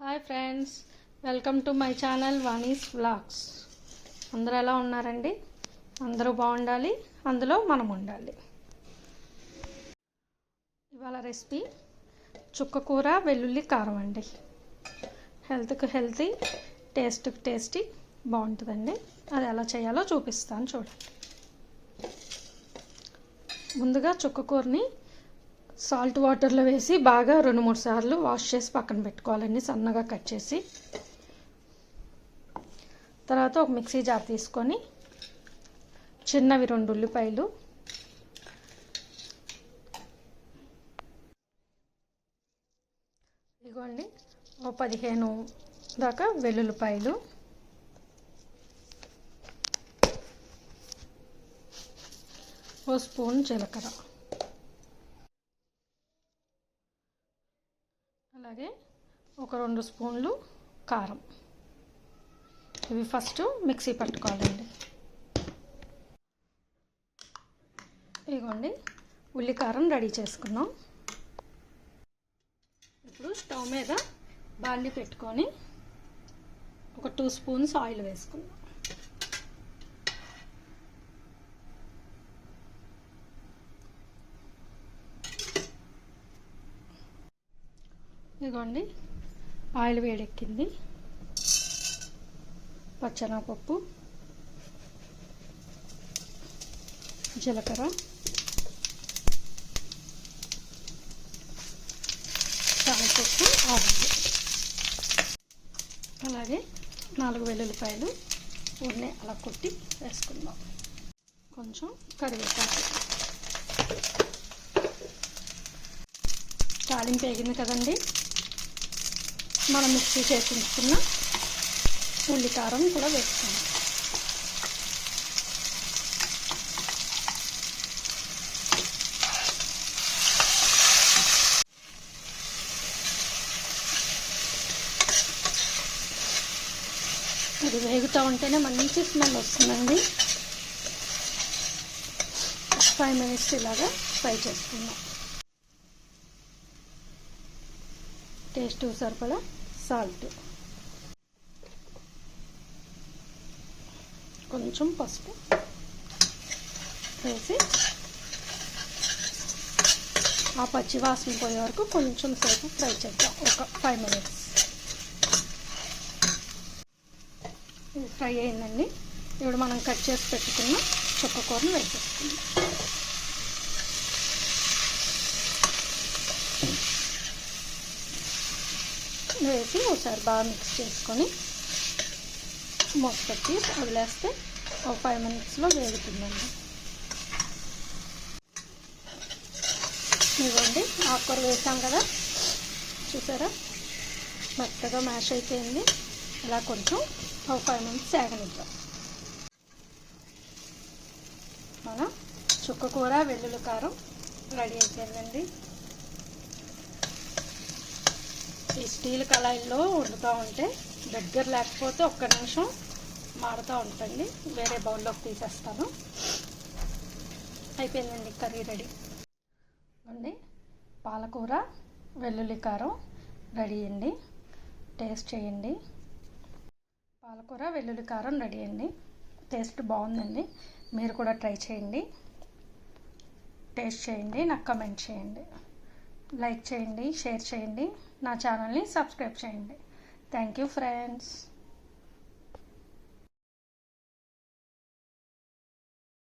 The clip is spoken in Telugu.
Hi friends, welcome to my channel Vani's vlogs. అందరూ ఎలా ఉన్నారండి? అందరూ బాగుండాలి, అందులో మనం ఉండాలి. ఇవాళ రెసిపీ చుక్కకూర వెల్లుల్లి కారం అండి. హెల్త్కి హెల్తీ, టేస్ట్కి టేస్టీ బాగుంటుందండి. అది ఎలా చేయాలో చూపిస్తాను చూడండి. ముందుగా చుక్కకూరని సాల్ట్ వాటర్లో వేసి బాగా 2-3 సార్లు వాష్ చేసి పక్కన పెట్టుకోవాలండి, సన్నగా కట్ చేసి. తర్వాత ఒక మిక్సీ జార్ తీసుకొని చిన్నవి 2 ఉల్లిపాయలు, ఇదిగోండి ఒక 15 దాకా వెల్లుల్లిపాయలు, ఓ స్పూన్ జీలకర్ర, అలాగే ఒక 2 స్పూన్లు కారం. ఇవి ఫస్ట్ మిక్సీ పట్టుకోవాలండి. ఇదిగోండి ఉల్లి కారం రెడీ చేసుకున్నాం. ఇప్పుడు స్టవ్ మీద బాండి పెట్టుకొని ఒక 2 స్పూన్స్ ఆయిల్ వేసుకుందాం. ఇదిగోండి ఆయిల్ వేడెక్కింది. పచ్చెనగపప్పు, జీలకర్ర, శనగపప్పు, ఆవాలు, అలాగే 4 వెల్లుల్లిపాయలు ఉన్ని అలా కొట్టి వేసుకుందాం. కొంచెం కరివేపాకు. తాలింపు వేగింది కదండి, మనం మిక్సీ చేసి ఉంచుకున్న ఉల్లి కారం కూడా వేసుకుందాం. ఇది వేగుతూ ఉంటేనే మంచి స్మెల్ వస్తుందండి. 5 మినిట్స్ ఇలాగా ఫ్రై చేసుకుందాం. టేస్ట్ సరిపడా సాల్ట్, కొంచెం పసుపు వేసి ఆ పచ్చి వాసన పోయే వరకు కొంచెం సేపు ఫ్రై చేద్దాం. ఒక 5 మినిట్స్. ఇది ఫ్రై అయిందండి. ఇప్పుడు మనం కట్ చేసి పెట్టుకున్న చుక్కకూరను వేసేసుకుందాం. వేసి ఒకసారి బాగా మిక్స్ చేసుకొని మూత పెట్టి వదిలేస్తే ఒక 5 మినిట్స్లో వేగుతుందండి. ఇదిగోండి ఆకుకూర వేసాం కదా, చూసారా మెత్తగా మ్యాష్ అయిపోయింది. ఇలా కొంచెం ఒక 5 మినిట్స్ వేగనిద్దాం. మన చుక్కకూర వెల్లుల్లి కారం రెడీ అయిపోయిందండి. ఈ స్టీల్ కళాయిల్లో వండుతూ ఉంటే దగ్గర లేకపోతే ఒక్క నిమిషం మాడుతూ ఉంటుంది. వేరే బౌల్లోకి తీసేస్తాను. అయిపోయిందండి, కర్రీ రెడీ అండి. పాలకూర వెల్లుల్లి కారం రెడీ అండి. టేస్ట్ చేయండి. పాలకూర వెల్లుల్లి కారం రెడీ అండి. టేస్ట్ బాగుందండి. మీరు కూడా ట్రై చేయండి, టేస్ట్ చేయండి, నాకు కమెంట్ చేయండి, లైక్ చేయండి, షేర్ చేయండి, నా ఛానల్ని సబ్స్క్రైబ్ చేయండి. Thank you friends.